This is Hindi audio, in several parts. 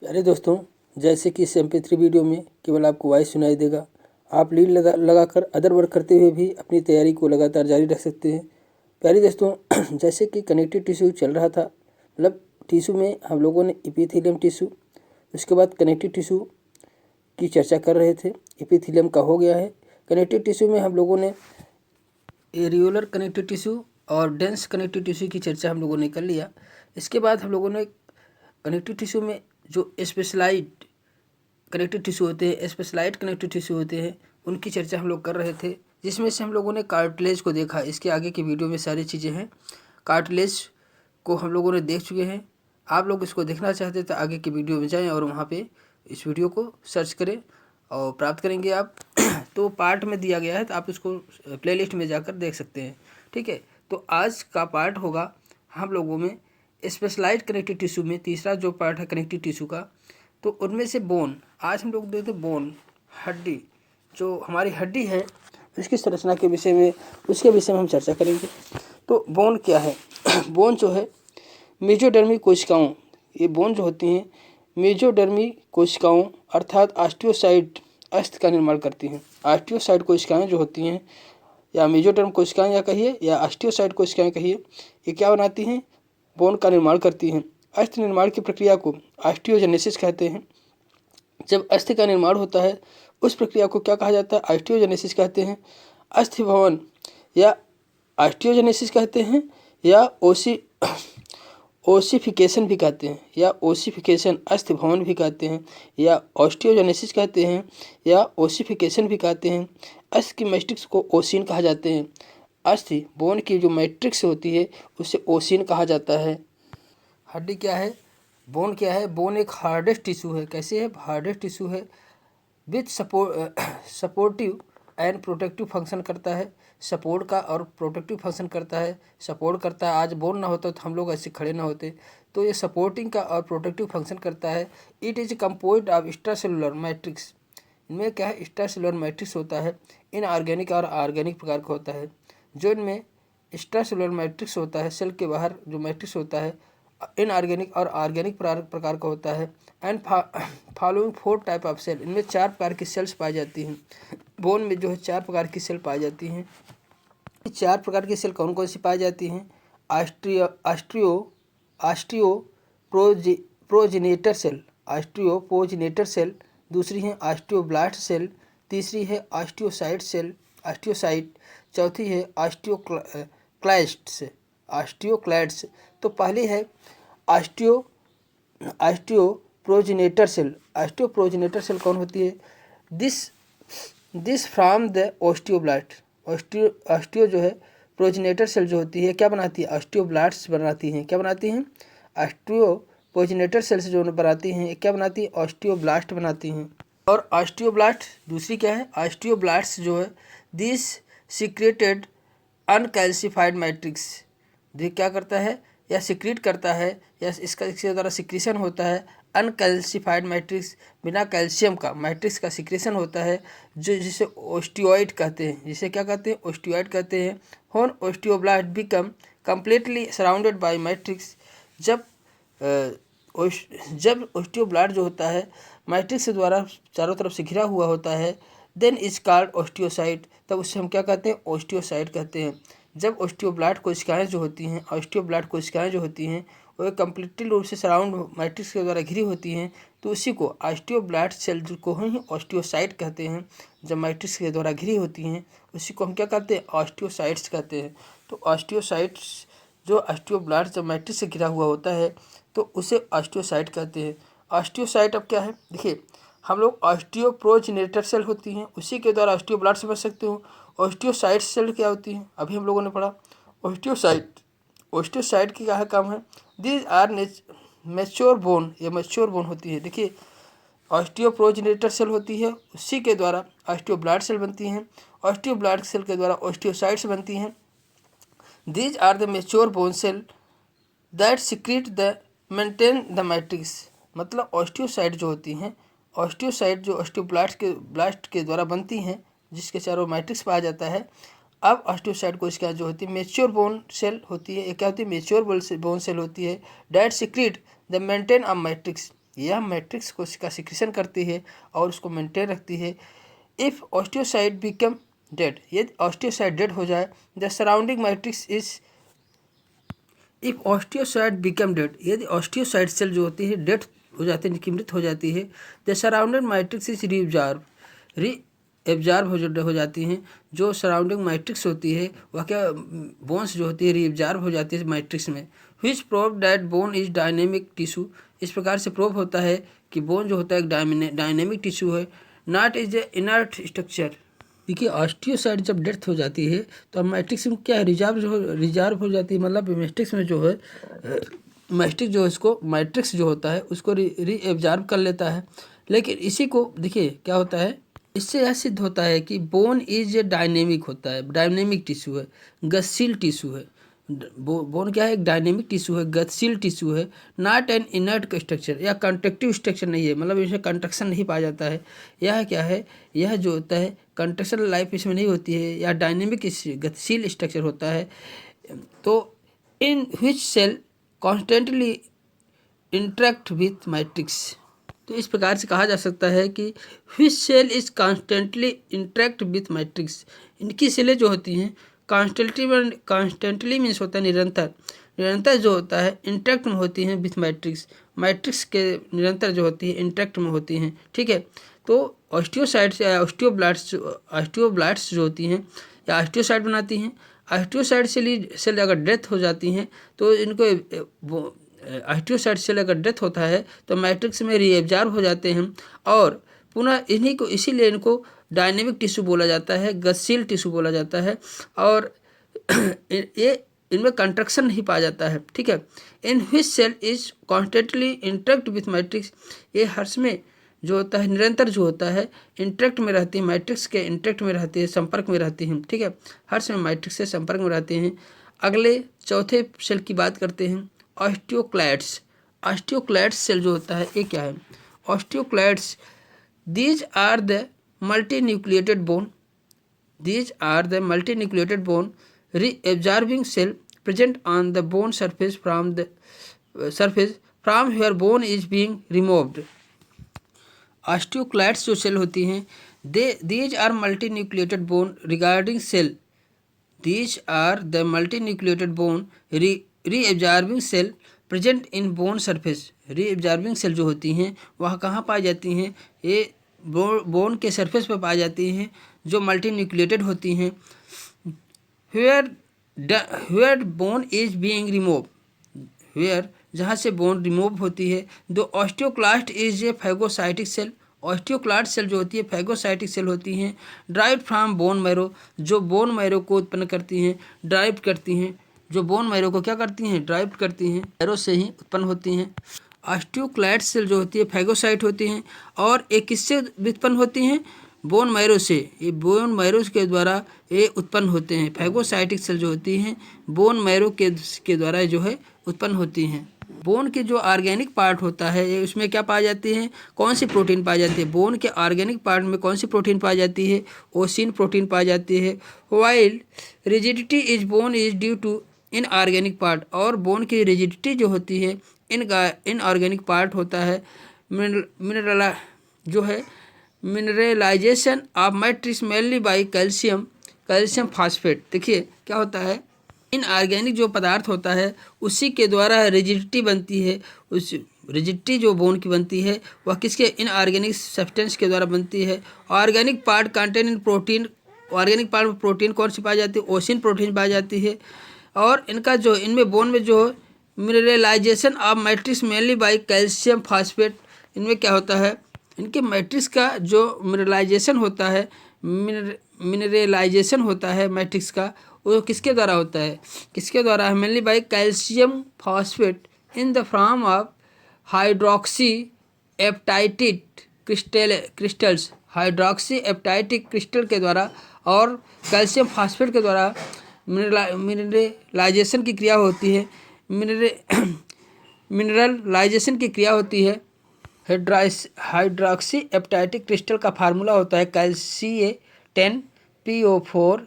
प्यारे दोस्तों, जैसे कि इस MP3 वीडियो में केवल आपको वॉइस सुनाई देगा, आप लीड लगाकर अदर वर्क करते हुए भी अपनी तैयारी को लगातार जारी रख सकते हैं। प्यारे दोस्तों, जैसे कि कनेक्टिव टिश्यू चल रहा था, मतलब टिश्यू में हम लोगों ने एपिथेलियम टिश्यू, उसके बाद कनेक्टिव टिश्यू की चर्चा कर रहे थे। एपिथेलियम का हो गया है। कनेक्टिव टिश्यू में हम लोगों ने एरियोलर कनेक्टिव टिश्यू और डेंस कनेक्टिव टिश्यू की चर्चा हम लोगों ने कर लिया। इसके बाद हम लोगों ने कनेक्टिव टिश्यू में जो स्पेशलाइज्ड कनेक्टिव टिश्यू होते हैं, स्पेशलाइज्ड कनेक्टिव टिश्यू होते हैं, उनकी चर्चा हम लोग कर रहे थे, जिसमें से हम लोगों ने कार्टिलेज को देखा। इसके आगे की वीडियो में सारी चीज़ें हैं। कार्टिलेज को हम लोगों ने देख चुके हैं। आप लोग इसको देखना चाहते हैं तो आगे की वीडियो में जाएं और वहाँ पे इस वीडियो को सर्च करें और प्राप्त करेंगे आप। तो पार्ट में दिया गया है, तो आप इसको प्लेलिस्ट में जाकर देख सकते हैं। ठीक है, तो आज का पार्ट होगा हम लोगों में स्पेशलाइज्ड कनेक्टिव टिश्यू में तीसरा जो पार्ट है कनेक्टिव टिश्यू का, तो उनमें से बोन। आज हम लोग देखते हैं बोन, हड्डी, जो हमारी हड्डी है उसकी संरचना के विषय में, उसके विषय में हम चर्चा करेंगे। तो बोन क्या है? बोन जो है मेजोडर्मी कोशिकाओं, ये बोन जो होती हैं मेजोडर्मी कोशिकाओं अर्थात ऑस्टियोसाइट अस्थि का निर्माण करती हैं। ऑस्टियोसाइट कोशिकाएं जो होती हैं, या मेजोडर्म कोशिकाएं या कहिए या ऑस्टियोसाइट कोशिकाएं कहिए, ये क्या बनाती हैं? बोन का निर्माण करती हैं। अस्थि निर्माण की प्रक्रिया को ऑस्टियोजेनेसिस कहते हैं। जब अस्थि का निर्माण होता है उस प्रक्रिया को क्या कहा जाता है? ऑस्टियोजेनेसिस कहते हैं। अस्थि भवन या ऑस्टियोजेनेसिस कहते हैं, या ओसिफिकेशन भी कहते हैं, या ओसिफिकेशन अस्थि भवन भी कहते हैं, या ऑस्टियोजेनेसिस कहते हैं, या ओसिफिकेशन भी कहते हैं। अस्थि की मैट्रिक्स को ओसिन कहा जाते हैं। अस्थि बोन की जो मैट्रिक्स होती है उसे ओसिन कहा जाता है। हड्डी क्या है? बोन क्या है? बोन एक हार्डेस्ट टिश्यू है। कैसे है? हार्डेस्ट टिश्यू है। With supportive and protective function करता है। सपोर्ट का और प्रोटेक्टिव फंक्शन करता है। सपोर्ट करता है, आज बोन ना होता तो हम लोग ऐसे खड़े ना होते, तो ये सपोर्टिंग का और प्रोटेक्टिव फंक्शन करता है। It is composed of extracellular matrix. इनमें क्या है? एक्स्ट्रासेलुलर मैट्रिक्स होता है। इनऑर्गेनिक और ऑर्गेनिक प्रकार का होता है। जो इनमें एक्स्ट्रासेलुलर मैट्रिक्स होता है, सेल के बाहर जो मैट्रिक्स होता है, इनऑर्गेनिक और ऑर्गेनिक प्रकार का होता है। And following 4 type of cell, इनमें 4 प्रकार की सेल्स पाई जाती हैं। बोन में जो है 4 प्रकार की सेल पाई जाती हैं। 4 प्रकार की सेल कौन कौन सी पाई जाती हैं? Osteo progenitor cell, osteoprogenitor cell. दूसरी है ऑस्टियोब्लास्ट सेल। तीसरी है ऑस्टियोसाइट सेल, ऑस्टियोसाइट। चौथी है ऑस्टियोक्लाइड्स। तो पहली है ऑस्टियोप्रोजिनेटर सेल। ऑस्टियोप्रोजिनेटर सेल कौन होती है? This from the osteoblast. Osteo जो है प्रोजिनेटर सेल जो होती है क्या बनाती है? ऑस्टियोब्लास्ट बनाती हैं। क्या बनाती हैं? ऑस्टियोप्रोजिनेटर सेल से जो बनाती हैं क्या बनाती है? ऑस्टियोब्लास्ट बनाती हैं। और ऑस्टियोब्लास्ट दूसरी क्या है? ऑस्टियोब्लास्ट जो है दिस सीक्रेटेड अनकैल्सिफाइड मैट्रिक्स, ये क्या करता है? या सीक्रेट करता है, या इसके द्वारा सिक्रीशन होता है अनकैल्सिफाइड मैट्रिक्स, बिना कैल्शियम का मैट्रिक्स का सिक्रेशन होता है, जो जिसे ओस्टियोइड कहते हैं। जिसे क्या कहते हैं? ओस्टियोइड कहते हैं। होन osteoblast become completely surrounded by matrix. जब ओस्टियोब्लास्ट जो होता है मैट्रिक्स के द्वारा चारों तरफ से घिरा हुआ होता है, देन इज कॉल्ड ओस्टियोसाइट, तब उससे हम क्या कहते हैं? ओस्टियोसाइट कहते हैं। जब ऑस्टियोब्लास्ट कोशिकाएं जो होती हैं, ऑस्टियोब्लास्ट कोशिकाएं जो होती हैं वो कम्प्लीटली रूप से सराउंड मैट्रिक्स के द्वारा घिरी होती हैं, तो उसी को ऑस्टियोब्लास्ट सेल को ही ऑस्टियोसाइट कहते हैं। जब मैट्रिक्स के द्वारा घिरी होती हैं उसी को हम क्या कहते हैं? ऑस्टियोसाइट्स कहते हैं। तो ऑस्टियोसाइट्स जो ऑस्टियोब्लास्ट जब मैट्रिक्स से घिरा हुआ होता है तो उसे ऑस्टियोसाइट कहते हैं। ऑस्टियोसाइट अब क्या है? देखिए, हम लोग ऑस्टियोप्रोजिनेटर सेल होती हैं, उसी के द्वारा ऑस्टियोब्लास्ट समझ सकते हो। ऑस्टियोसाइट सेल क्या होती हैं? अभी हम लोगों ने पढ़ा। ऑस्टियोसाइट की क्या है काम है? दीज आर मैच्योर बोन, ये मैच्योर बोन होती है। देखिए, ऑस्टियोप्रोजिनेटर सेल होती है, उसी के द्वारा ऑस्टियोब्लास्ट सेल बनती हैं। ऑस्टियोब्लास्ट सेल के द्वारा ऑस्टियोसाइट्स बनती हैं। These are the mature bone cell that secrete the maintain the matrix. मतलब ऑस्टियोसाइट जो होती हैं, ऑस्टियोसाइट जो ऑस्टियोब्लास्ट के द्वारा बनती हैं, जिसके चारों मैट्रिक्स पाया जाता है। अब ऑस्टियोसाइट कोशिका जो होती है मेच्योर बोन सेल होती है। ये क्या होती है? मेच्योर बोन सेल होती है। That secrete the maintain of matrix, यह मैट्रिक्स को का सिक्रेशन करती है और उसको मेंटेन रखती है। इफ़ ऑस्टियोसाइट बिकम डेड, यदि ऑस्टियोसाइट डेड हो जाए, the surrounding matrix is if osteocyte become dead, यदि ऑस्टियोसाइट सेल जो होती है डेड हो जाती है, मृत हो जाती है, द सराउंडिंग मैट्रिक्स इज री एब्जॉर्ब हो जाती हैं। जो सराउंडिंग मैट्रिक्स होती है वह क्या बोन्स जो होती है री एब्जॉर्ब हो जाती है मैट्रिक्स में। विच prove that bone is dynamic tissue, इस प्रकार से प्रूव होता है कि बोन जो होता है एक डायनेमिक टिश्यू है, not is a inert structure. देखिए ऑस्टियोसाइट जब डेथ हो जाती है तो मैट्रिक्स में क्या है रिजर्व हो जाती है, मतलब मैट्रिक्स में जो है मैट्रिक्स जो इसको मैट्रिक्स जो होता है उसको री एब्जॉर्ब कर लेता है। लेकिन इसी को देखिए क्या होता है, इससे यह सिद्ध होता है कि बोन इज ए डायनेमिक होता है, डायनेमिक टिश्यू है, गतिशील टिश्यू है। बोन क्या है, एक डायनेमिक टिश्यू है, गतिशील टिश्यू है, नॉट एन इनर्ट स्ट्रक्चर, या कंट्रक्टिव स्ट्रक्चर नहीं है, मतलब इसमें कंट्रक्शन नहीं पाया जाता है। यह क्या है, यह जो होता है कंट्रक्शन लाइफ इसमें नहीं होती है, या डायनेमिक गतिशील स्ट्रक्चर होता है। तो in which cell constantly interact with matrix, तो इस प्रकार से कहा जा सकता है कि which cell is constantly interact with matrix, इनकी सेलें जो होती हैं कॉन्स्टेंटली मीन्स होता है निरंतर जो होता है इंटरेक्ट में होती हैं विथ मैट्रिक्स के निरंतर जो होती है इंटरेक्ट में होती हैं। ठीक है, तो ऑस्टियोसाइट्स या ऑस्टियोब्लास्ट्स जो होती हैं या ऑस्टियोसाइट बनाती हैं। ऑस्टियोसाइट सेल अगर डेथ हो जाती हैं तो इनको ऑस्टियोसाइट सेल अगर डेथ होता है तो मैट्रिक्स में रीएब्जॉर्ब हो जाते हैं और पुनः इन्हीं को इसीलिए इनको डायनेमिक टिश्यू बोला जाता है, गतिशील टिश्यू बोला जाता है। और ये इनमें कंट्रक्शन नहीं पाया जाता है। ठीक है, in which cell is constantly interact with matrix, ये हर्ष में जो होता है निरंतर जो होता है इंटरेक्ट में रहती है, मैट्रिक्स के इंटरेक्ट में रहती है, संपर्क में रहती हैं। ठीक है, हर्ष में मैट्रिक्स से संपर्क में रहते हैं। अगले चौथे सेल की बात करते हैं, ऑस्टियोक्लैड्स। ऑस्टियोक्लैड्स सेल जो होता है ये क्या है, osteoclasts these are the multinucleated bone reabsorbing cell present on the bone surface from where bone is being removed. ऑस्टियोक्लाइड्स जो सेल होती हैं these are multinucleated bone regarding cell, these are the multinucleated bone reabsorbing cell present in bone surface. Reabsorbing cell जो होती हैं वह कहाँ पाई जाती हैं, ये बोन के सरफेस पर पाई जाती हैं जो मल्टीन्यूक्लिएटेड होती हैं। where bone is being removed, where जहाँ से बोन रिमूव होती है। दो osteoclast is a phagocytic cell, osteoclast cell जो होती है फैगोसाइटिक सेल होती हैं। ड्राइव फ्रॉम बोन मैरो, जो बोन मैरो को उत्पन्न करती हैं, ड्राइव करती हैं, जो बोन मैरो को क्या करती हैं, ड्राइव करती हैं, मैरो से ही उत्पन्न होती हैं। ऑस्टियोक्लास्ट सेल जो होती है फैगोसाइट होती हैं और ये किससे उत्पन्न होती हैं, बोन मैरो से। ये बोन मैरो के द्वारा ये उत्पन्न होते हैं। फैगोसाइटिक सेल जो होती हैं बोन मैरो के द्वारा जो है उत्पन्न होती हैं। बोन के जो ऑर्गेनिक पार्ट होता है ये उसमें क्या पाई जाती है, कौन सी प्रोटीन पाई जाती है, बोन के ऑर्गेनिक पार्ट में कौन सी प्रोटीन पाई जाती है, ओसिन प्रोटीन पाई जाती है। While rigidity is bone is due to inorganic part, और बोन की रिजिडिटी जो होती है इन ऑर्गेनिक पार्ट होता है mineralisation of matrix mainly by calcium phosphate. देखिए क्या होता है, इन ऑर्गेनिक जो पदार्थ होता है उसी के द्वारा रिजिडिटी बनती है। उस रिजिडिटी जो बोन की बनती है वह किसके, इन ऑर्गेनिक सब्सटेंस के द्वारा बनती है। Organic part contain in protein, organic part में प्रोटीन कौन सी पाई जाती है, ओसिन प्रोटीन पाई जाती है। और इनका जो इनमें बोन में जो mineralisation of matrix mainly by calcium phosphate, इनमें क्या होता है, इनके मैट्रिक्स का जो मिनरलाइजेशन होता है, मिनरलाइजेशन होता है मैट्रिक्स का, वो किसके द्वारा होता है, किसके द्वारा है, mainly by calcium phosphate in the form of hydroxy apatitic crystals, hydroxy apatitic crystal के द्वारा और कैल्शियम फास्फेट के द्वारा मिनरलाइजेशन की क्रिया होती है। मिनरलाइजेशन की क्रिया होती है। हाइड्रोक्सी एप्टाइटिक क्रिस्टल का फार्मूला होता है Ca10PO4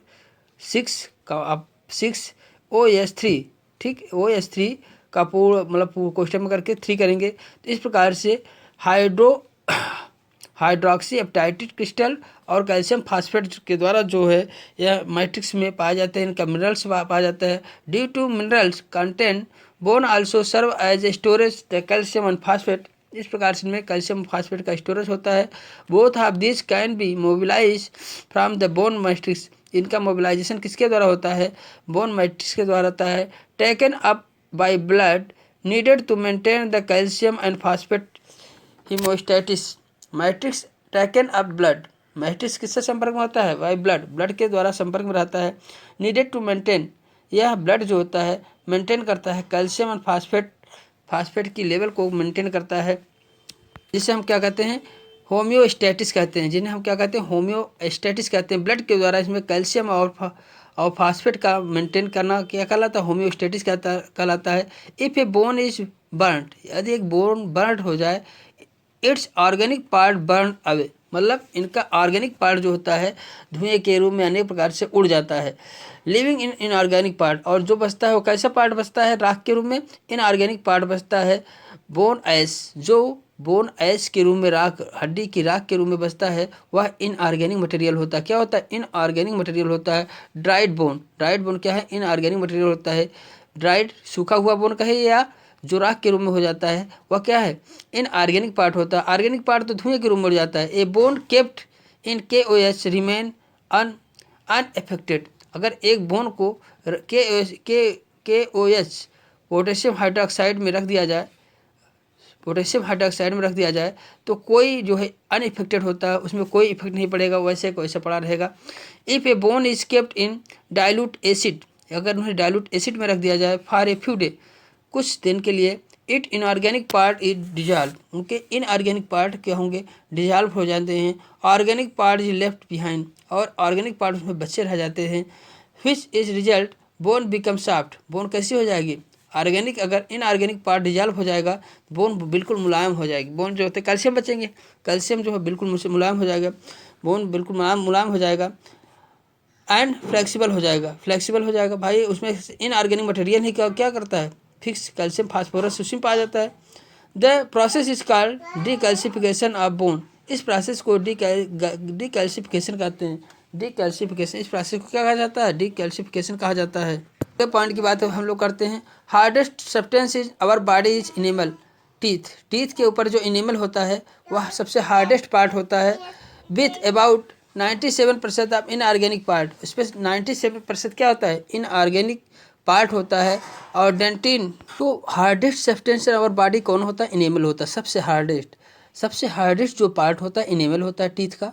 6 OS3, ठीक OS3 का मतलब क्वेश्चन में करके 3 करेंगे। तो इस प्रकार से हाइड्रोक्सी एपेटाइट क्रिस्टल और कैल्शियम फास्फेट के द्वारा जो है यह मैट्रिक्स में पाए जाते हैं, इनका मिनरल्स पाया जाता है। Due to minerals content bone also serve as a storage the calcium and phosphate. इस प्रकार से इनमें कैल्शियम फास्फेट का स्टोरेज होता है। Both of this can be mobilize from the bone matrix. इनका मोबिलाइजेशन किसके द्वारा होता है? बोन मैट्रिक्स के द्वारा होता है। Taken up by blood needed to maintain the calcium and phosphate homeostasis. Matrix taken up blood, matrix किससे संपर्क में होता है? बाय ब्लड, ब्लड के द्वारा संपर्क में रहता है। नीडेड टू मेंटेन, यह ब्लड जो होता है मेंटेन करता है कैल्शियम और फास्फेट की लेवल को मेंटेन करता है, जिसे हम क्या कहते हैं? होम्योस्टैटिस कहते हैं, जिन्हें हम क्या कहते हैं? होम्योस्टैटिस कहते हैं। ब्लड के द्वारा इसमें कैल्शियम और फास्फेट का मेंटेन करना क्या कहलाता है? होम्योस्टैटिस कहलाता है। If A bone is burned, यदि एक बोन बर्न हो जाए, it's organic part burn away, मतलब इनका ऑर्गेनिक पार्ट जो होता है धुएं के रूप में अनेक प्रकार से उड़ जाता है। लिविंग इन इनऑर्गेनिक पार्ट, और जो बचता है वो कैसा पार्ट बचता है? राख के रूप में इनऑर्गेनिक पार्ट बचता है। बोन ऐश, जो बोन ऐश के रूप में राख, हड्डी की राख के रूप में बचता है, वह इनऑर्गेनिक मटेरियल होता है। क्या होता है? इनऑर्गेनिक मटेरियल होता है। ड्राइड बोन, ड्राइड बोन क्या है? इनऑर्गेनिक मटेरियल होता है। ड्राइड सूखा हुआ बोन कहे या जो राख के रूप में हो जाता है वह क्या है? इनऑर्गेनिक पार्ट होता है। ऑर्गेनिक पार्ट तो धुएं के रूप में उड़ जाता है। A bone kept in KOH remain unaffected. अगर एक बोन को KOH पोटेशियम हाइड्रोक्साइड में रख दिया जाए, पोटेशियम हाइड्रोक्साइड में रख दिया जाए तो कोई जो है अनइफेक्टेड होता है, उसमें कोई इफेक्ट नहीं पड़ेगा, वैसे को वैसे पड़ा रहेगा। If A bone is kept in dilute acid, अगर उन्हें डाइल्यूट एसिड में रख दिया जाए फॉर ए फ्यू डे, कुछ दिन के लिए, it inorganic part is dissolve, उनके इनऑर्गेनिक पार्ट क्या होंगे? डिजॉल्व हो जाते हैं। Organic part is left behind, और ऑर्गेनिक पार्ट उसमें बचे रह जाते हैं। Which is result bone become soft, bone कैसी हो जाएगी? ऑर्गेनिक, अगर इनऑर्गेनिक पार्ट डिजॉल्व हो जाएगा बोन बिल्कुल मुलायम हो जाएगी। बोन जो होते हैं कैल्शियम बचेंगे, कैल्शियम जो है बिल्कुल मुलायम हो जाएगा, बोन बिल्कुल मुलायम हो जाएगा। एंड फ्लेक्सिबल हो जाएगा, फ्लेक्सिबल हो जाएगा भाई, उसमें इनऑर्गेनिक मटेरियल ही क्या करता है? फिक्स कैल्शियम फास्फोरस उसी में पाया जाता है। The process is called decalcification of bone, इस प्रोसेस को डीकैल्सिफिकेशन कहते हैं। डीकैल्सिफिकेशन, इस प्रोसेस को क्या कहा जाता है? डीकैल्सिफिकेशन कहा जाता है। अगले पॉइंट की बात हम लोग करते हैं। Hardest substance is our body is enamel, teeth, teeth के ऊपर जो इनेमल होता है वह सबसे हार्डेस्ट पार्ट होता है। With about 97% of inorganic part, इसमें 97% क्या होता है? इनऑर्गेनिक पार्ट होता है। और डेंटिन, तो हार्डेस्ट सब्सटेंस अवर बॉडी कौन होता है? इनेमल होता है, सबसे हार्डेस्ट जो पार्ट होता है इनेमल होता है टीथ का।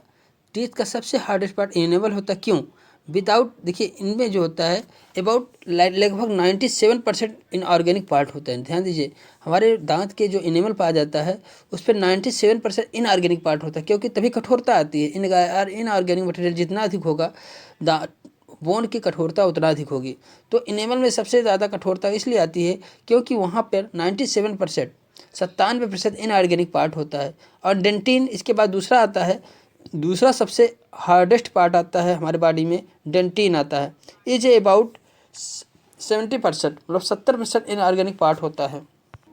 टीथ का सबसे हार्डेस्ट पार्ट इनेमल होता है। क्यों? विदाउट, देखिए इनमें जो होता है अबाउट लगभग 97% इनऑर्गेनिक पार्ट होता है। ध्यान दीजिए, हमारे दांत के जो इनेमल पाया जाता है उस पर 97% इनऑर्गेनिक पार्ट होता है, क्योंकि तभी कठोरता आती है। इनऑर्गेनिक मटेरियल जितना अधिक होगा बोन की कठोरता उतना अधिक होगी। तो इनेमल में सबसे ज़्यादा कठोरता इसलिए आती है क्योंकि वहाँ पर 97%, 97% इनऑर्गेनिक पार्ट होता है। और डेंटिन इसके बाद दूसरा आता है, दूसरा सबसे हार्डेस्ट पार्ट आता है हमारे बॉडी में, डेंटिन आता है। इज अबाउट 70%, मतलब 70% इनऑर्गेनिक पार्ट होता है।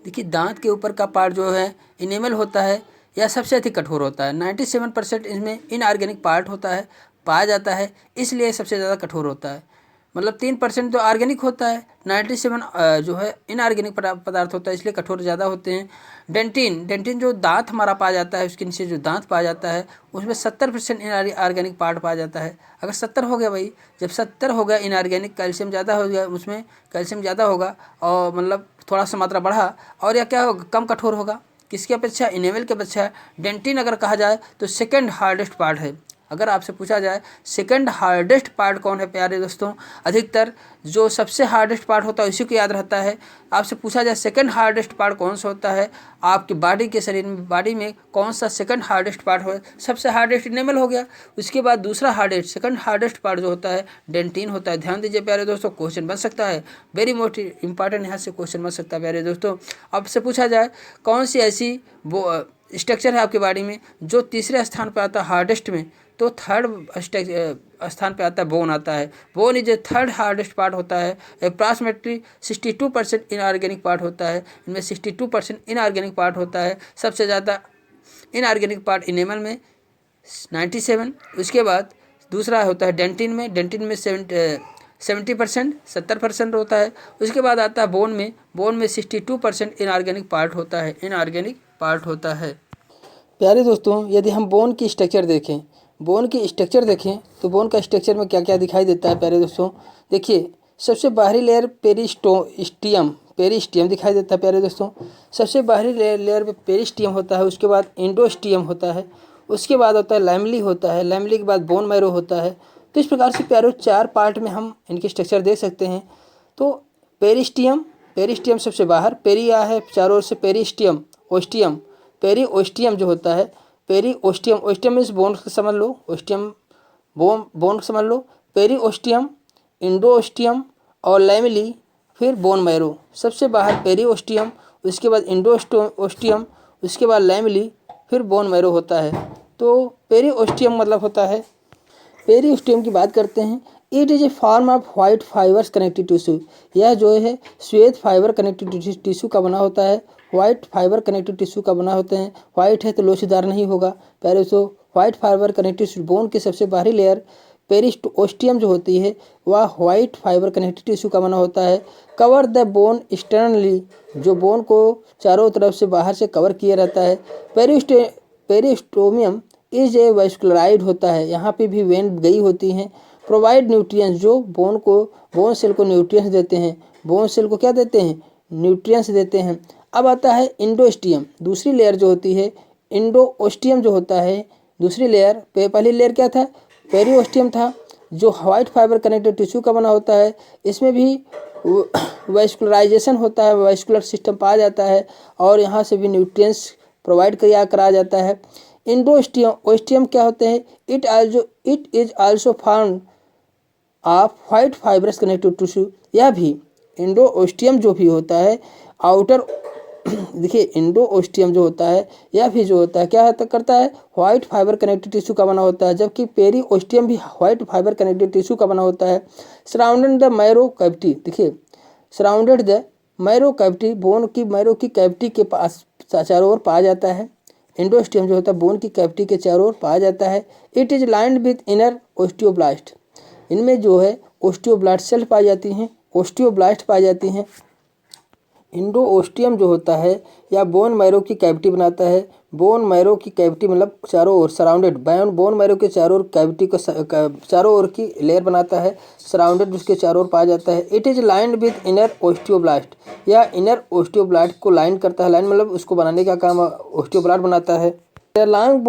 देखिए दांत के ऊपर का पार्ट जो है इनेमल होता है, यह सबसे अधिक कठोर होता है। 97% इसमें इनऑर्गेनिक पार्ट होता है, पाया जाता है, इसलिए सबसे ज़्यादा कठोर होता है। मतलब 3% तो ऑर्गेनिक होता है, 97 जो है इनऑर्गेनिक पदार्थ होता है, इसलिए कठोर ज़्यादा होते हैं। डेंटिन जो दांत हमारा पाया जाता है, उसके नीचे जो दांत पाया जाता है उसमें 70% इनऑर्गेनिक पार्ट पाया जाता है। अगर 70 हो गया भाई, जब 70 हो गया इनऑर्गेनिक, कैल्शियम ज़्यादा हो गया, उसमें कैल्शियम ज़्यादा होगा और मतलब थोड़ा सा मात्रा बढ़ा, और यह क्या होगा? कम कठोर होगा। किसकी अपेक्षा? इनेमल की अपेक्षा। डेंटिन अगर कहा जाए तो सेकेंड हार्डेस्ट पार्ट है। अगर आपसे पूछा जाए सेकंड हार्डेस्ट पार्ट कौन है प्यारे दोस्तों, अधिकतर जो सबसे हार्डेस्ट पार्ट होता है उसी को याद रहता है। आपसे पूछा जाए सेकंड हार्डेस्ट पार्ट कौन सा होता है, आपकी बॉडी के शरीर में, बॉडी में कौन सा सेकंड हार्डेस्ट पार्ट हो? सबसे हार्डेस्ट इनेमल हो गया, उसके बाद दूसरा हार्डेस्ट, सेकंड हार्डेस्ट पार्ट जो होता है डेंटिन होता है। ध्यान दीजिए प्यारे दोस्तों, क्वेश्चन बन सकता है, वेरी मोस्ट इंपॉर्टेंट यहाँ से क्वेश्चन बन सकता है प्यारे दोस्तों। आपसे पूछा जाए कौन सी ऐसी स्ट्रक्चर है आपके बॉडी में, जो तीसरे स्थान पर आता है हार्डेस्ट में, तो थर्ड स्थान पे आता है बोन आता है। Bone is a third hardest part होता है। अप्रॉक्सीमेटली 62% इनऑर्गेनिक पार्ट होता है। इनमें 62% इनऑर्गेनिक पार्ट होता है। सबसे ज़्यादा इनऑर्गेनिक पार्ट इनेमल में 97। उसके बाद दूसरा होता है डेंटिन में 70% 70% होता है। उसके बाद आता है बोन में 62% इनऑर्गेनिक पार्ट होता है। प्यारे दोस्तों, यदि हम बोन की स्ट्रक्चर देखें तो बोन का स्ट्रक्चर में क्या क्या दिखाई देता है प्यारे दोस्तों। देखिए, सबसे बाहरी लेयर पेरिस्टियम दिखाई देता है प्यारे दोस्तों। सबसे बाहरी लेयर में पेरिस्टियम होता है। उसके बाद एंडोस्टियम होता है। उसके बाद होता है लैमली होता है। लैमली के बाद बोन मैरो होता है। तो इस प्रकार से प्यारे 4 पार्ट में हम इनके स्ट्रक्चर देख सकते हैं। तो पेरिस्टियम सबसे बाहर, पेरिया है चारों ओर से, पेरिस्टियम, ओस्टियम, पेरिओस्टियम जो होता है, ओस्टियम मीन्स बोन समझ लो, ओस्टियम बोन समझ लो, पेरिओस्टियम, इंडोस्टियम और लैमली, फिर बोन मैरो। सबसे बाहर पेरिओस्टियम, उसके बाद इंडोस्टियम, उसके बाद लैमली, फिर बोन मैरो होता है। तो पेरिओस्टियम मतलब होता है, पेरिओस्टियम की बात करते हैं। It is a form of white fibres connective tissue. यह जो है श्वेत फाइबर कनेक्टिव टिश्यू का बना होता है। व्हाइट फाइबर कनेक्टिव टिश्यू का बना होते हैं। व्हाइट है तो लोचदार नहीं होगा प्यारे। तो white fibre connective tissue, bone की सबसे बाहरी लेयर पेरिओस्टियम जो होती है वह व्हाइट फाइबर कनेक्टिव टिश्यू का बना होता है। कवर द बोन एक्सटर्नली, जो बोन को चारों तरफ से बाहर से कवर किया रहता है। पेरिस्टोमियम इज ए वैस्कुलराइड होता है। यहाँ पे भी वेन गई होती हैं। प्रोवाइड न्यूट्रिएंट्स, जो बोन सेल को न्यूट्रिएंट्स देते हैं। बोन सेल को क्या देते हैं? न्यूट्रिएंट्स देते हैं। अब आता है इंडोस्टियम, दूसरी लेयर जो होती है। इंडोओस्टियम जो होता है दूसरी लेयर। पहली लेयर क्या था? पेरिओस्टियम था, जो व्हाइट फाइबर कनेक्टिव टिश्यू का बना होता है। इसमें भी वैस्कुलराइजेशन होता है, वैस्कुलर सिस्टम पाया जाता है और यहाँ से भी न्यूट्रिएंट्स प्रोवाइड कराया जाता है। इंडोस्टियम क्या होते हैं? It is also found of white fibrous connective tissue. यह भी इंडोओस्टियम जो भी होता है आउटर देखिए, इंडोओस्टियम जो होता है यह भी जो होता है क्या करता है? व्हाइट फाइबर कनेक्टिव टिश्यू का बना होता है। जबकि पेरिओस्टियम भी व्हाइट फाइबर कनेक्टिव टिश्यू का बना होता है। सराउंडेड द मैरो कैविटी, देखिए surrounded the marrow cavity, bone की मैरो की कैविटी के पास चारों ओर पाया जाता है। इंडोस्टियम जो होता है बोन की कैविटी के चारों ओर पाया जाता है। It is lined with inner osteoblast, इनमें जो है ओस्टियोब्लास्ट सेल पाई जाती हैं, ओस्टियोब्लास्ट पाई जाती हैं। इंडोओस्टियम जो होता है या बोन मैरो की कैविटी बनाता है। बोन मैरो की कैविटी मतलब चारों ओर सराउंडेड, बोन मैरो के चारों ओर कैविटी को चारों ओर की लेयर बनाता है। सराउंडेड उसके चारों ओर पाया जाता है। It is lined with inner osteoblast, या इनर ओस्टियोब्लास्ट को लाइन करता है। लाइन मतलब उसको बनाने का काम ओस्टियोब्लास्ट बनाता है। The long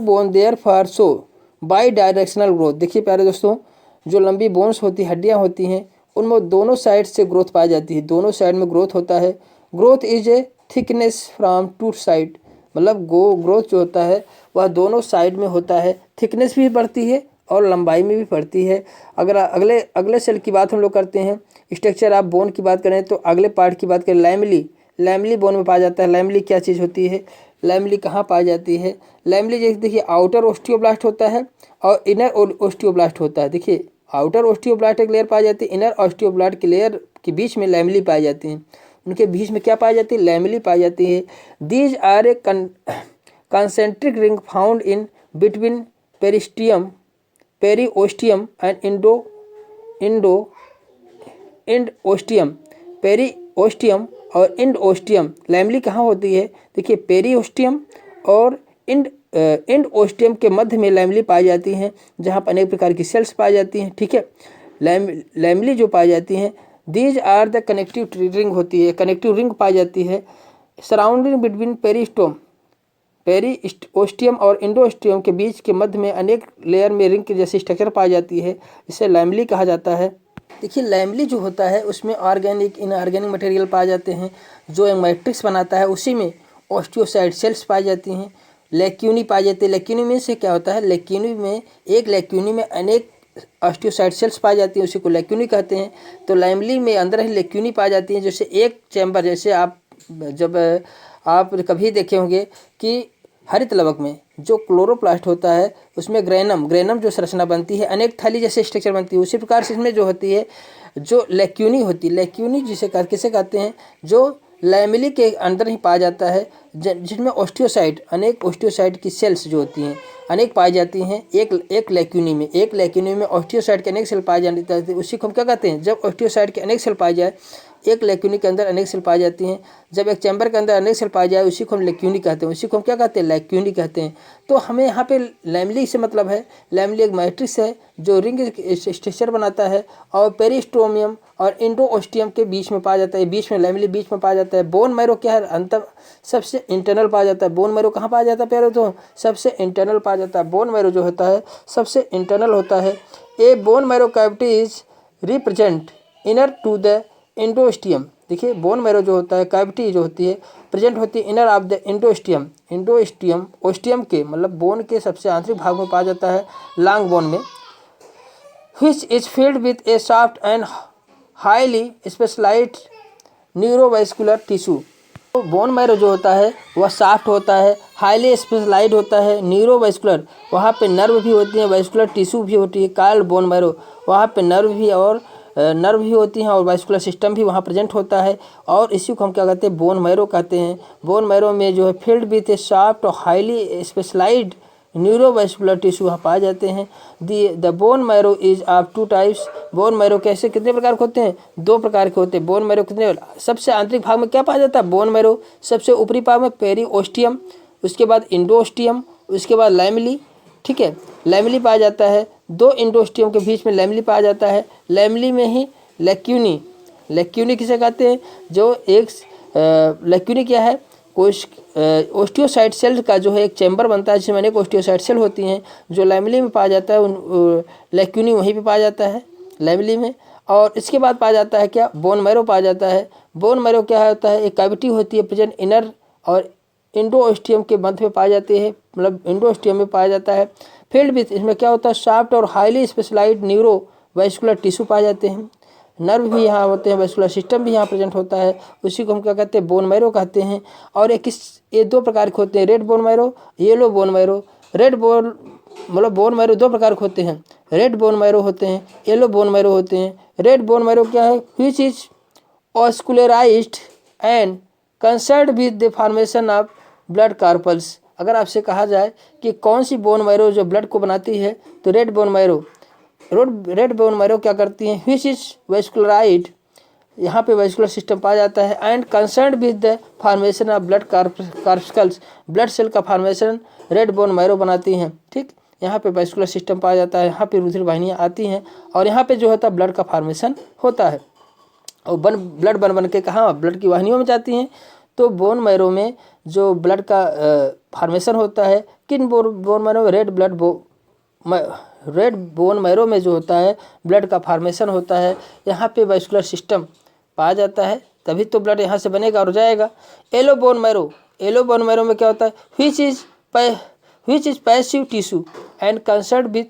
bone therefore so bidirectional growth, देखिए प्यारे दोस्तों, जो लंबी बोन्स होती हड्डियाँ होती हैं उनमें दोनों साइड से ग्रोथ पाई जाती है। दोनों साइड में ग्रोथ होता है। Growth is a thickness from two side, मतलब ग्रोथ जो होता है वह दोनों साइड में होता है। थिकनेस भी बढ़ती है और लंबाई में भी बढ़ती है। अगर अगले सेल की बात हम लोग करते हैं, स्ट्रक्चर आप बोन की बात करें तो अगले पार्ट की बात करें, लैमली बोन में पाया जाता है। लैमली क्या चीज़ होती है? लैमली कहाँ पाई जाती है? लैमली जैसे देखिए आउटर ओस्टियोब्लास्ट होता है और इनर ओस्टियोब्लास्ट होता है। देखिए आउटर ओस्टियोब्लास्ट एक लेयर पाई जाती है, इनर ओस्टियोब्लास्ट की लेयर के बीच में लैमली पाई जाती है। उनके बीच में क्या पाई जाती है? लैमली पाई जाती है। These are a concentric ring found in between periosteum and endosteum. Periosteum और इंडोस्टियम, लैमली कहाँ होती है? देखिए पेरिओस्टियम और इंडोस्टियम के मध्य में लैमली पाई जाती हैं, जहाँ पर अनेक प्रकार की सेल्स पाई जाती हैं। ठीक है, लैमली जो पाई जाती हैं, these are the connective ring होती है, कनेक्टिव रिंग पाई जाती है सराउंडिंग बिटवीन पेरिओस्टियम और इंडोस्टियम के बीच के मध्य में अनेक लेयर में रिंग की जैसी स्ट्रक्चर पाई जाती है, इसे लैमली कहा जाता है। देखिए लैमली जो होता है उसमें ऑर्गेनिक इनऑर्गेनिक मटेरियल पाए जाते हैं, जो एक मैट्रिक्स बनाता है। उसी में ऑस्टियोसाइड सेल्स पाई जाती हैं। लेक्यूनी पाई जाती है। लेक्यूनी में से क्या होता है? लेक्यूनी में अनेक ऑस्टियोसाइड सेल्स पाई जाती हैं, उसी को लेक्यूनी कहते हैं। तो लैमली में अंदर ही लेक्यूनी पाई जाती है। जैसे एक चैम्बर, जैसे आप जब आप कभी देखे होंगे कि हरित लवक में जो क्लोरोप्लास्ट होता है उसमें ग्रेनम जो संरचना बनती है, अनेक थैली जैसे स्ट्रक्चर बनती है। उसी प्रकार से इसमें जो होती है जो लैक्यूनी होती है, लैक्यूनी किसे कहते हैं, जो लैमेली के अंदर ही पाया जाता है, जिसमें ऑस्टियोसाइट, अनेक ऑस्टियोसाइट की सेल्स जो होती हैं अनेक पाई जाती हैं एक लैक्यूनी में ऑस्टियोसाइट के अनेक सेल पाए जाते हैं। उसी को हम क्या कहते हैं, जब ऑस्टियोसाइट के अनेक सेल पाए जाए, एक लैक्यूनी के अंदर अनेक सेल पाई जाती हैं, जब एक चैम्बर के अंदर अनेक सेल पाई जाए उसी को हम लैक्यूनी कहते हैं। उसी को हम क्या कहते हैं, लैक्यूनी कहते हैं। तो हमें यहाँ पे लैमेली से मतलब है, लैमेली एक मैट्रिक्स है जो रिंग स्ट्रक्चर बनाता है और पेरिस्टोमियम और इंडोओस्टियम के बीच में पाया जाता है। बीच में लैमेली बीच में पाया जाता है। बोन मैरो क्या है, अंतर सबसे इंटरनल पाया जाता है। बोन मैरो कहाँ पाया जाता है प्यारे, तो सबसे इंटरनल पाया जाता है। बोन मैरो जो होता है सबसे इंटरनल होता है। A bone marrow cavity is represent inner to the endosteum. देखिए बोन मैरो जो होता है कैविटी जो होती है प्रेजेंट होती है इनर ऑफ द इंडोस्टियम ओस्टियम के मतलब बोन के सबसे आंतरिक भाग में पाया जाता है, लॉन्ग बोन में, which is filled with a soft and highly specialized neurovascular tissue. तो बोन मैरो जो होता है वह सॉफ्ट होता है, हाईली स्पेशलाइज्ड होता है, न्यूरोवैस्कुलर, वहाँ पे नर्व भी होती हैं, वैस्कुलर टिश्यू भी होती है। कॉल्ड बोन मैरो, वहाँ पे नर्व भी होती हैं और वैस्कुलर सिस्टम भी वहाँ प्रेजेंट होता है। और इसी को हम क्या कहते हैं, बोन मैरो कहते हैं। बोन मैरो में जो है फील्ड विथ ए सॉफ्ट और हाईली स्पेशलाइज्ड न्यूरोवैस्कुलर टिश्यू वहाँ पाए जाते हैं। The bone marrow is of two types. Bone marrow कैसे कितने प्रकार के होते हैं, दो प्रकार के होते हैं। बोन मैरो कितने, सबसे आंतरिक भाग में क्या पाया जाता है, बोन मैरो। सबसे ऊपरी भाग में पेरिओस्टियम, उसके बाद इंडोस्टियम, उसके बाद लैमेली, ठीक है, लैमेली पाया जाता है। दो इंडोस्टियम के बीच में लैमेली पाया जाता है। लैमेली में ही लैक्यूनी किसे कहते हैं, जो एक लैक्यूनी क्या है, ओस्टियोसाइट सेल का जो है एक चैम्बर बनता है जिसमें अनेक ओस्टियोसाइट सेल होती हैं, जो लैमेली में पाया जाता है। लैक्यूनी वहीं पे पाया जाता है लैमेली में। और इसके बाद पाया जाता है क्या, बोन मैरो पाया जाता है। बोन मैरो क्या होता है, एक कैविटी होती है प्रेजेंट इनर और इंडोस्टियम के मध्य में पाई जाती है, मतलब इंडोस्टियम में पाया जाता है। फील्ड विथ, इसमें क्या होता है, सॉफ्ट और highly specialised neuro vascular tissue पाए जाते हैं। नर्व भी यहाँ होते हैं, वैस्कुलर सिस्टम भी यहाँ प्रेजेंट होता है। उसी को हम क्या कहते हैं, बोन मैरो कहते हैं। और ये दो प्रकार के होते हैं, red bone marrow, yellow bone marrow. Red bone मतलब बोन मैरो दो प्रकार के होते हैं, रेड बोन मैरो होते हैं, येलो बोन मैरो होते हैं। रेड बोन मैरो क्या है, which is vascularised and concerned with the formation of blood corpuscles. अगर आपसे कहा जाए कि कौन सी बोन मैरो जो ब्लड को बनाती है, तो रेड बोन मैरो क्या करती है, विच इज वैस्कुलराइज्ड, यहाँ पे वैस्कुलर सिस्टम पाया जाता है, and concerned with the formation of blood corpuscles, blood cell का फॉर्मेशन रेड बोन मैरो बनाती हैं। ठीक, यहाँ पे वैस्कुलर सिस्टम पाया जाता है, यहाँ पे रुधिर वाहिनियाँ आती हैं और यहाँ पे जो होता है ब्लड का फॉर्मेशन होता है। और ब्लड बन के कहाँ, ब्लड की वाहिनियों में जाती हैं। तो बोन मैरो में जो ब्लड का फॉर्मेशन होता है, किन बोन मैरो में, रेड बोन मैरो में जो होता है ब्लड का फॉर्मेशन होता है। यहाँ पे वैस्कुलर सिस्टम पाया जाता है, तभी तो ब्लड यहाँ से बनेगा और जाएगा। येलो बोन मैरो में क्या होता है, which is passive tissue and concerned with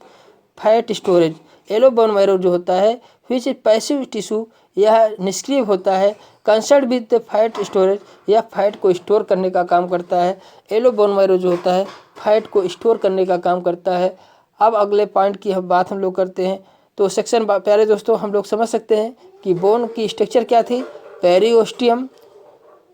fat storage. Yellow bone marrow जो होता है विच इज पैसिव टिश्यू, यह निष्क्रिय होता है, कंसर्न्ड विथ फैट स्टोरेज, यह फैट को स्टोर करने का काम करता है। येलो बोन मैरो जो होता है फैट को स्टोर करने का काम करता है। अब अगले पॉइंट की बात हम लोग करते हैं। तो सेक्शन प्यारे दोस्तों हम लोग समझ सकते हैं कि बोन की स्ट्रक्चर क्या थी, पेरिओस्टियम,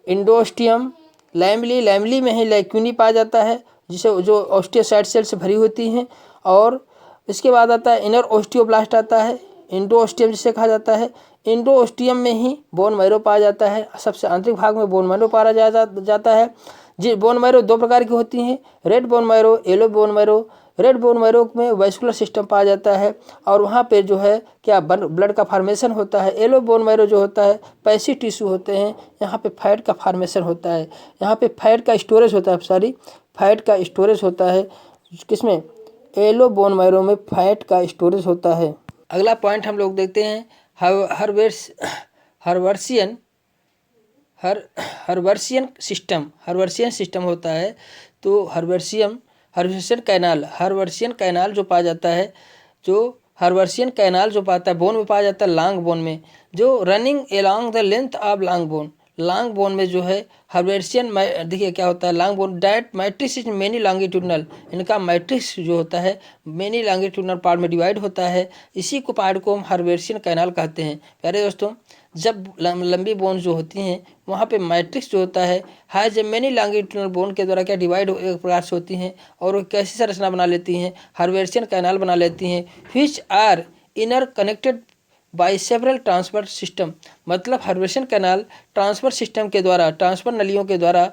इंडोस्टियम, लैमेली में ही लैक्यूनी पाया जाता है जिसे जो ऑस्टियोसाइट सेल से भरी होती हैं। और इसके बाद आता है इनर ओस्टियोब्लास्ट आता है, इंडोस्टियम जिसे कहा जाता है। इंडोस्टियम में ही बोन मैरो पाया जाता है, सबसे आंतरिक भाग में बोन मैरो पाया जाता है। जी, बोन मैरो दो प्रकार की होती हैं, red bone marrow, yellow bone marrow. Red bone marrow में वैस्कुलर सिस्टम पाया जाता है और वहाँ पे जो है क्या ब्लड का फॉर्मेशन होता है। येलो बोन मैरो जो होता है पैसिव टिश्यू होते हैं, यहाँ पे फैट का फॉर्मेशन होता है, यहाँ पे फैट का स्टोरेज होता है, किसमें, येलो बोन मैरो में फैट का स्टोरेज होता है। अगला पॉइंट हम लोग देखते हैं, हर्वर्सियन सिस्टम होता है। तो हर्वर्सियन कैनाल जो पाया जाता है, जो हर्वर्सियन कैनाल जो पाता है बोन में पाया जाता है, लॉन्ग बोन में, जो running along the length of long bone, long bone में जो है हर्बेशियन, देखिए क्या होता है long bone that matrix is many longitudinal, इनका मैट्रिक्स जो होता है मेनी लॉन्गिट्यूडनल पार्ट में डिवाइड होता है, इसी को पार्ट को हम हर्बेशियन कैनाल कहते हैं। प्यारे दोस्तों, जब लंबी बोन जो होती हैं वहाँ पे मैट्रिक्स जो होता है जब मेनी लॉन्गिट्यूडनल बोन के द्वारा क्या डिवाइड एक प्रकार से होती हैं और वो कैसी संरचना बना लेती हैं, हर्बेशियन कैनाल बना लेती हैं, which are inner connected by several transfer system. मतलब हर्बेशियन कैनाल ट्रांसफर सिस्टम के द्वारा, ट्रांसफर नलियों के द्वारा,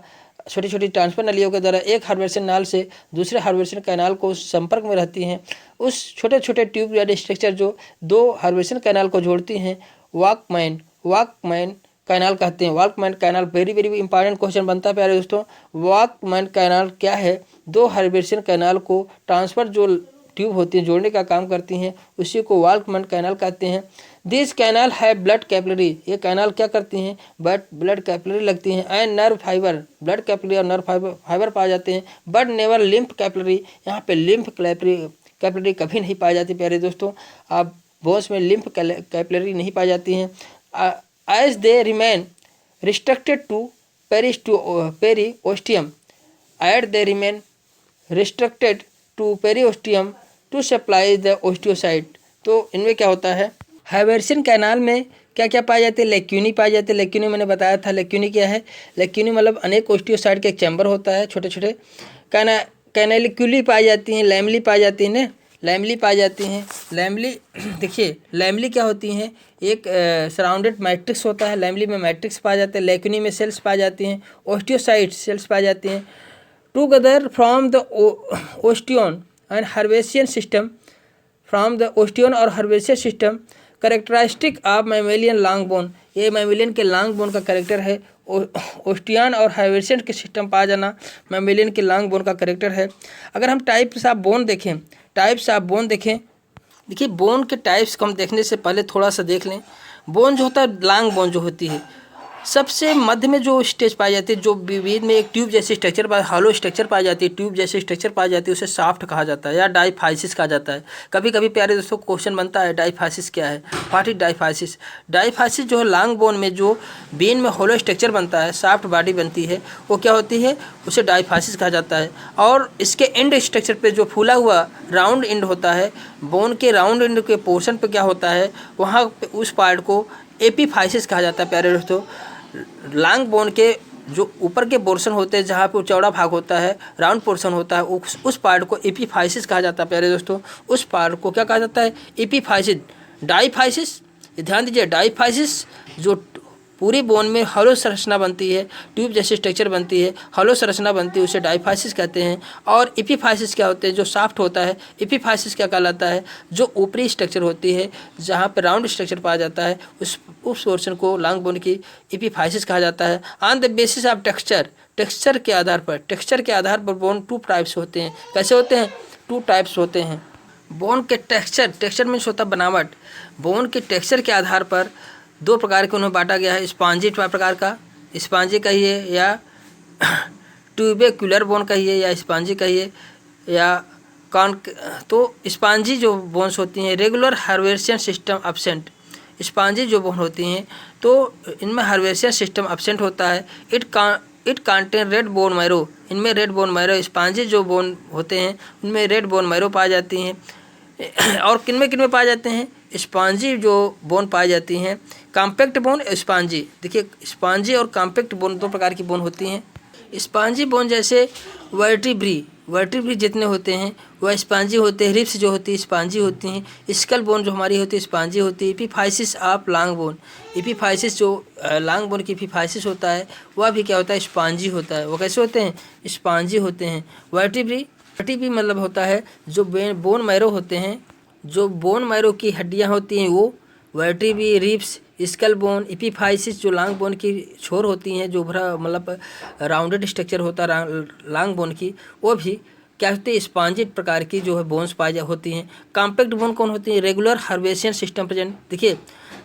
छोटी छोटी ट्रांसफर नलियों के द्वारा एक हर्बेशियन नाल से दूसरे हर्बेशियन कैनाल को संपर्क में रहती हैं। उस छोटे छोटे ट्यूब या स्ट्रक्चर जो दो हर्बेशियन कैनाल को जोड़ती हैं वॉकमैन कैनाल कहते हैं। Walkman canal very very important question बनता है प्यारे दोस्तों। वॉकमैन कैनाल क्या है? दो हर्बेशियन कैनाल को ट्रांसफर जो ट्यूब होती हैं जोड़ने का काम करती हैं, उसी को वॉकमैन कैनाल कहते हैं। दिस कैनाल है ब्लड कैपिलरी, ये कैनाल क्या करती हैं? ब्लड कैपिलरी लगती हैं। And nerve fibre, blood capillary और नर्व फाइबर पाए जाते हैं, बट नेवर लिम्फ कैपिलरी। यहाँ पे लिम्फ कैपिलरी कभी नहीं पाई जाती प्यारे दोस्तों। आप बोन्स में लिम्फ कैपिलरी नहीं पाई जाती हैं। As they remain restricted to periosteum, at they remain restricted to periosteum to supply the osteocyte. तो इनमें क्या होता है, हर्बेशियन कैनाल में क्या क्या पाए जाते हैं? लेक्यूनी पाए जाते हैं। लेक्यूनी मैंने बताया था, लेक्यूनी क्या है? लेक्यूनी मतलब अनेक ओस्टियोसाइट का एक चैम्बर होता है, छोटे छोटे। कैनालिक्यूली पाई जाती हैं, लैमली पाई जाती हैं ना, लैमली पाई जाती हैं। लैमली देखिए लैमली क्या होती हैं? एक सराउंडेड मैट्रिक्स होता है, लैमली में मैट्रिक्स पाए जाते हैं। लेक्यूनी में सेल्स पाई जाती हैं, ओस्टियोसाइट सेल्स पाई जाती हैं। Together from the osteon and haversian system, from the osteon और haversian system characteristic of mammalian long bone. ये मैमेलियन के लॉन्ग बोन का करेक्टर है। ओस्टियन और हर्बेशियन के सिस्टम पाया जाना मैमेलियन के लॉन्ग बोन का करेक्टर है। अगर हम टाइप्स ऑफ बोन देखें, देखिए बोन के टाइप्स को हम देखने से पहले थोड़ा सा देख लें। बोन जो होता है, लॉन्ग बोन जो होती है, सबसे मध्य में जो स्टेज पाई जाती है, जो बीच में एक ट्यूब जैसी स्ट्रक्चर हॉलो स्ट्रक्चर पाई जाती है, ट्यूब जैसी स्ट्रक्चर पाई जाती है, उसे शाफ्ट कहा जाता है या डाइफाइसिस कहा जाता है। कभी कभी प्यारे दोस्तों क्वेश्चन बनता है डाइफाइसिस क्या है, व्हाट इज डाइफाइसिस। डाइफाइसिस जो है लॉन्ग बोन में जो बीन में हॉलो स्ट्रक्चर बनता है, शाफ्ट बॉडी बनती है, वो क्या होती है? उसे डाइफाइसिस कहा जाता है। और इसके एंड स्ट्रक्चर पे जो फूला हुआ राउंड एंड होता है, बोन के राउंड एंड के पोर्शन पे क्या होता है, वहाँ उस पार्ट को एपीफाइसिस कहा जाता है प्यारे दोस्तों। लॉन्ग बोन के जो ऊपर के पोर्शन होते हैं, जहाँ पे चौड़ा भाग होता है, राउंड पोर्शन होता है, उस पार्ट को एपीफाइसिस कहा जाता है प्यारे दोस्तों। उस पार्ट को क्या कहा जाता है? एपीफाइसिस। डाइफाइसिस, ध्यान दीजिए, डाइफाइसिस जो पूरी बोन में हॉलो संरचना बनती है, ट्यूब जैसी स्ट्रक्चर बनती है, हॉलो संरचना बनती है, उसे डाइफाइसिस कहते हैं। और एपीफाइसिस क्या होते हैं? जो शाफ्ट होता है। एपीफाइसिस क्या कहलाता है? जो ऊपरी स्ट्रक्चर होती है, जहाँ पर राउंड स्ट्रक्चर पाया जाता है, उस पोर्शन को लॉन्ग बोन की एपीफाइसिस कहा जाता है। On the basis of texture के आधार पर बोन टू टाइप्स होते हैं। कैसे होते हैं? 2 टाइप्स होते हैं। बोन के टेक्सचर मीन्स होता है बनावट। बोन के टेक्सचर के आधार पर 2 प्रकार के उन्हें बांटा गया है। स्पॉन्जी प्रकार का, स्पॉन्जी कहिए या ट्यूबेक्युलर बोन कहिए या स्पॉन्जी कहिए या तो स्पॉन्जी जो बोन्स होती हैं, regular haversian system absent. Spongy जो बोन होती हैं तो इनमें हर्बेशियन सिस्टम एब्सेंट होता है। It contain red bone marrow, इनमें रेड बोन मैरो। स्पॉन्जी जो बोन होते हैं उनमें रेड बोन मैरो पाई जाती हैं। और किनमें पाए जाते हैं? स्पॉन्जी जो बोन पाई जाती हैं, कॉम्पैक्ट बोन, स्पॉन्जी। देखिए स्पॉन्जी और कॉम्पैक्ट बोन 2 प्रकार की बोन होती हैं। स्पॉन्जी बोन जैसे वर्टिब्री जितने होते हैं वह स्पॉन्जी होते हैं। रिब्स जो होती है स्पॉन्जी होती हैं। स्कल बोन जो हमारी होती है स्पॉन्जी होती है। Epiphysis of long bone, epiphysis जो लॉन्ग बोन की एपीफाइसिस होता है वह भी क्या होता है? स्पॉन्जी होता है। वो कैसे होते हैं? स्पॉन्जी होते हैं। वर्टिब्री मतलब होता है जो बोन मैरो होते हैं, जो बोन मैरो की हड्डियाँ होती हैं वो vertebrae, ribs, skull bone. Epiphysis जो लॉन्ग बोन की छोर होती हैं, जो भरा मतलब राउंडेड स्ट्रक्चर होता है लॉन्ग बोन की, वो भी क्या होती है? स्पॉन्जी प्रकार की जो है बोन्स पाई होती हैं। कॉम्पैक्ट बोन कौन होती है? Regular haversian system present. देखिए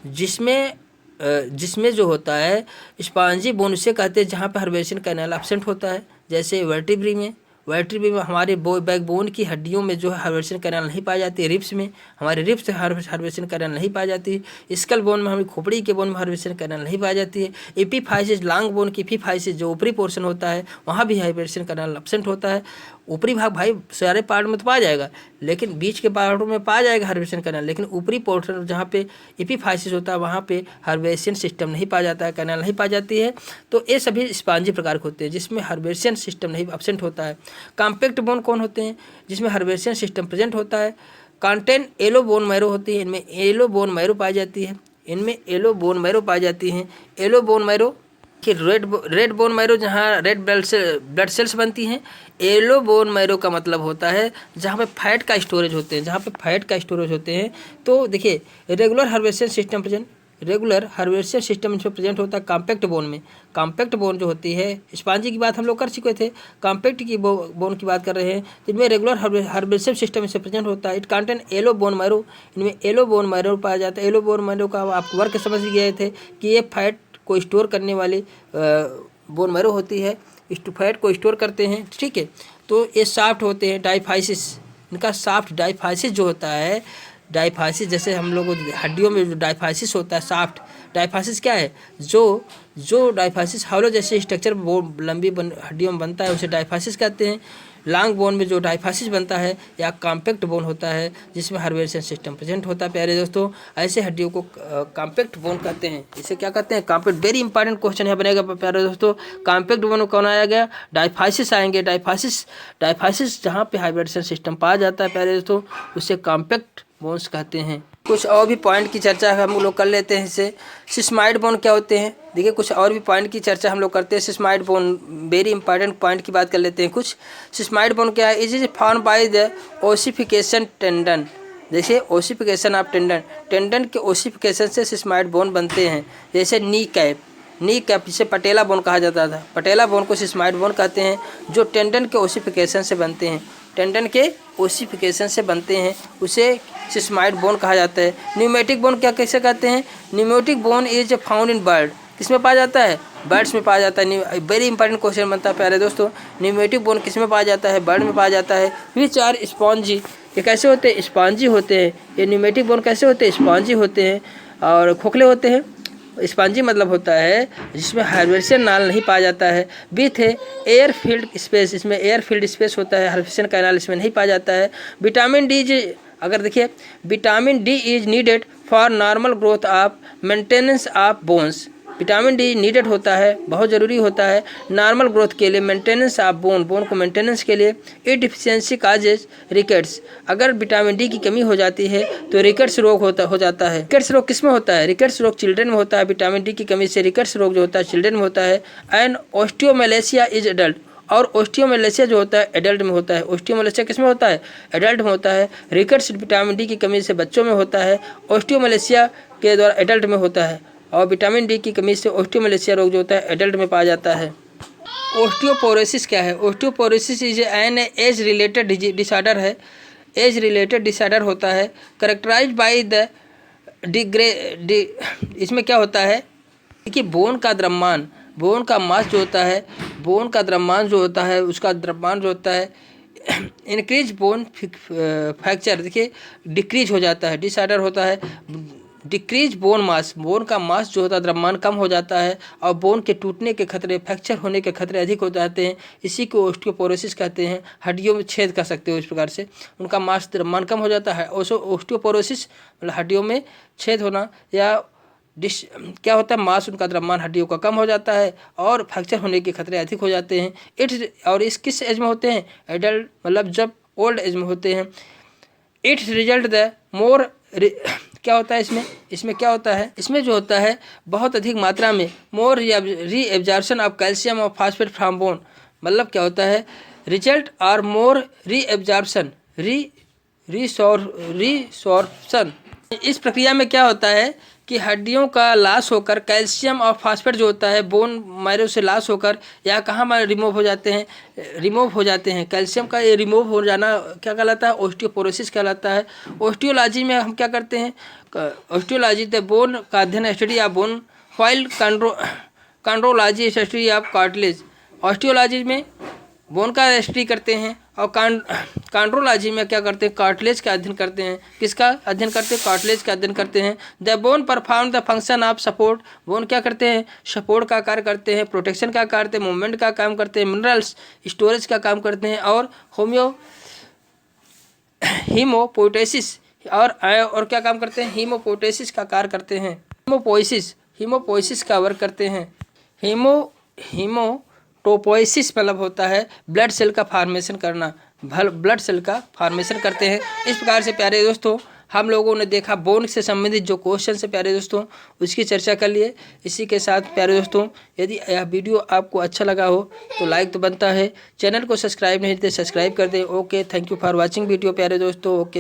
जिसमें जो होता है स्पॉन्जी बोन उसे कहते हैं जहाँ पर हर्बेशियन कैनाल एब्सेंट होता है, जैसे वर्टिब्री में वर्टेब्रे में हमारे बैकबोन की हड्डियों में जो है हार्वेस्टिंग कैनाल नहीं पाई जाती है। रिब्स में हमारे रिब्स हार्वेस्टिंग कैनाल नहीं पाई जाती है। स्कल बोन में हमारी खोपड़ी के बोन में हार्वेस्टिंग कैनाल नहीं पाई जाती है। एपीफाइसिस लॉन्ग बोन की एपीफाइसिस जो ऊपरी पोर्शन होता है वहाँ भी हार्वेस्टिंग कैनाल एब्सेंट होता है। ऊपरी भाग भाई सारे पार्ट में तो पाया जाएगा, लेकिन बीच के पार्टों में पाया जाएगा हार्वेस्टिंग कैनाल, लेकिन ऊपरी पोर्शन जहाँ पे एपीफाइसिस होता है वहाँ पे हार्वेस्टिंग सिस्टम नहीं पाया जाता है, कैनाल नहीं पाई जाती है। तो ये सभी स्पॉन्जी प्रकार के होते हैं जिसमें हार्वेस्टिंग सिस्टम नहीं एब्सेंट होता है। कॉम्पैक्ट बोन कौन होते हैं? जिसमें हार्वेस्टिंग सिस्टम प्रेजेंट होता है। कंटेन येलो बोन मैरो होती है, इनमें येलो बोन मैरो पाई जाती है, इनमें येलो बोन मैरो पाई जाती हैं। येलो बोन मैरो कि रेड बोन मैरो जहाँ रेड ब्लड सेल्स बनती हैं। येलो बोन मैरो का मतलब होता है जहाँ पे फैट का स्टोरेज होते हैं, जहाँ पे फैट का स्टोरेज होते हैं। तो देखिए रेगुलर हार्वेस्टिंग सिस्टम इसमें प्रेजेंट होता है कॉम्पैक्ट बोन में। कॉम्पैक्ट बोन जो होती है, स्पॉन्जी की बात हम लोग कर चुके थे, कॉम्पैक्ट की बोन की बात कर रहे हैं। इनमें रेगुलर हार्वेस्टिंग सिस्टम इसमें प्रेजेंट होता है। It contain yellow bone marrow, इनमें येलो बोन मैरो पाया जाता है। येलो बोन मैरो का आप वर्क समझ गए थे कि ये फैट को स्टोर करने वाली बोन मैरो होती है, फैट को स्टोर करते हैं, ठीक है। तो ये सॉफ्ट होते हैं, डाइफाइसिस, इनका सॉफ्ट डाइफाइसिस जो होता है, डाइफाइसिस जैसे हम लोग हड्डियों में जो डाइफाइसिस होता है, सॉफ्ट डाइफाइसिस क्या है? जो डाइफाइसिस हॉलो जैसे स्ट्रक्चर लंबी हड्डियों में बनता है उसे डाइफाइसिस कहते हैं। लॉन्ग बोन में जो डाइफाइसिस बनता है या कॉम्पैक्ट बोन होता है जिसमें हार्वेस्टिंग सिस्टम प्रेजेंट होता है। प्यारे दोस्तों, ऐसे हड्डियों को कॉम्पैक्ट बोन कहते हैं। इसे क्या कहते हैं? कॉम्पैक्ट। वेरी इंपॉर्टेंट क्वेश्चन है बनेगा प्यारे दोस्तों। कॉम्पैक्ट बोन कौन आया गया? डाइफाइसिस आएंगे। डाइफाइसिस जहाँ पे हार्वेस्टिंग सिस्टम पाया जाता है प्यारे दोस्तों उसे कॉम्पैक्ट बोन्स कहते हैं। कुछ और भी पॉइंट की चर्चा हम लोग कर लेते हैं इससे। सिस्माइड बोन क्या होते हैं? देखिए कुछ और भी पॉइंट की चर्चा हम लोग करते हैं। सिस्माइड बोन वेरी इंपॉर्टेंट पॉइंट की बात कर लेते हैं कुछ। सिस्माइड बोन क्या है? Is form by the ossification tendon. जैसे ओसिफिकेशन ऑफ टेंडन के ओसिफिकेशन से सिस्माइड बोन बनते हैं। जैसे नी कैप जिसे पटेला बोन कहा जाता था, पटेला बोन को सिस्माइड बोन कहते हैं, जो टेंडन के ओसिफिकेशन से बनते हैं। टेंडन के ओसिफिकेशन से बनते हैं उसे सिस्माइड बोन कहा जाता है। न्यूमेटिक बोन क्या कैसे कहते हैं? Pneumatic bone is found in bird. किस में पाया जाता है? बर्ड्स में पाया जाता है। वेरी इंपॉर्टेंट क्वेश्चन बनता है प्यारे दोस्तों। न्यूमेटिक बोन किस में पाया जाता है? बर्ड में पाया जाता है। विच आर स्पॉन्जी, ये कैसे होते हैं? स्पॉन्जी होते हैं। ये न्यूमेटिक बोन कैसे होते हैं? स्पॉन्जी होते हैं और खोखले होते हैं। स्पॉन्जी मतलब होता है जिसमें हार्वेस्टिंग नाल नहीं पाया जाता है। विथ है एयर फील्ड स्पेस, इसमें एयर फील्ड स्पेस होता है, हार्वेस्टिंग कैनाल इसमें नहीं पाया जाता है। विटामिन डी अगर देखिए, vitamin D is needed for normal growth of maintenance of bones. Vitamin D needed होता है, बहुत ज़रूरी होता है नॉर्मल ग्रोथ के लिए, मेंटेनेंस ऑफ बोन को मेंटेनेंस के लिए। ई डिफिशियंसी काजेज रिकेट्स, अगर विटामिन डी की कमी हो जाती है तो रिकेट्स रोग हो जाता है। रिकेट्स रोग किस में होता है? रिकेट्स रोग चिल्ड्रन में होता है। विटामिन डी की कमी से रिकेट्स रोग जो होता है चिल्ड्रन में होता है। एंड ऑस्टियोमेलेशिया इज एडल्ट, और ऑस्टियोमेलेशिया जो होता है एडल्ट में होता है। ऑस्टियोमेलेशिया किस में होता है? एडल्ट में होता है। रिकेट्स विटामिन डी की कमी से बच्चों में होता है, ऑस्टियोमेलेशिया के द्वारा एडल्ट में होता है। और विटामिन डी की कमी से ऑस्टियोमेलेशिया रोग जो होता है एडल्ट में पाया जाता है। ऑस्टियोपोरोसिस क्या है? Osteoporosis is an age related disorder है, एज रिलेटेड डिसऑर्डर होता है। कैरेक्टराइज्ड बाय द इसमें क्या होता है कि बोन का मास जो होता है, बोन का द्रव्यमान जो होता है, उसका द्रव्यमान जो होता है इंक्रीज बोन फ्रैक्चर, देखिए डिक्रीज हो जाता है। डिसऑर्डर होता है डिक्रीज बोन मास, बोन का मास जो होता है द्रव्यमान कम हो जाता है और बोन के टूटने के खतरे, फ्रैक्चर होने के खतरे अधिक हो जाते हैं। इसी को ऑस्टियोपोरोसिस कहते हैं। हड्डियों में छेद कर सकते हो इस प्रकार से, उनका मास द्रव्यमान कम हो जाता है। ऑस्टियोपोरोसिस मतलब हड्डियों में छेद होना, या क्या होता है मास उनका द्रव्यमान हड्डियों का कम हो जाता है और फ्रैक्चर होने के खतरे अधिक हो जाते हैं। और इस किस एज में होते हैं? एडल्ट मतलब जब ओल्ड एज में होते हैं। इट्स रिजल्ट द मोर क्या होता है इसमें क्या होता है? इसमें जो होता है बहुत अधिक मात्रा में मोर री एब्जॉर्प्शन ऑफ कैल्शियम और फास्फेट फ्रॉम बोन, मतलब क्या होता है? रिजल्ट आर मोर री एब्जॉर्प्शन, रिसॉर्प्शन। इस प्रक्रिया में क्या होता है कि हड्डियों का लॉस होकर कैल्शियम और फास्फेट जो होता है बोन मैरो से लॉस होकर या कहाँ रिमूव हो जाते हैं कैल्शियम का ये रिमूव हो जाना क्या कहलाता है? ऑस्टियोपोरोसिस कहलाता है। ऑस्टियोलॉजी में हम क्या करते हैं? ऑस्टियोलॉजी द बोन का अध्ययन, study of bone, while chondrology study of cartilage. Osteology में बोन का स्टडी करते हैं। और कॉन्ड्रोलॉजी में क्या करते हैं, कार्टिलेज का अध्ययन करते हैं। किसका अध्ययन करते हैं, कार्टिलेज का अध्ययन करते हैं। The bone perform the function of support, bone क्या करते हैं, सपोर्ट का कार्य करते हैं, प्रोटेक्शन का कार्य करते हैं, मूवमेंट का काम करते हैं, मिनरल्स स्टोरेज का काम करते हैं, और हीमोपोइएसिस और क्या काम करते हैं, हीमोपोइएसिस का कार्य करते हैं। हीमोपोइएसिस का वर्क करते हैं। हीमोटोपोइसिस मतलब होता है ब्लड सेल का फॉर्मेशन करना, ब्लड सेल का फॉर्मेशन करते हैं। इस प्रकार से प्यारे दोस्तों हम लोगों ने देखा बोन से संबंधित जो क्वेश्चन है प्यारे दोस्तों उसकी चर्चा कर लिए। इसी के साथ प्यारे दोस्तों यदि यह वीडियो आपको अच्छा लगा हो तो लाइक तो बनता है, चैनल को सब्सक्राइब नहीं तो सब्सक्राइब कर दें। Okay, thank you for watching video प्यारे दोस्तों। ओके।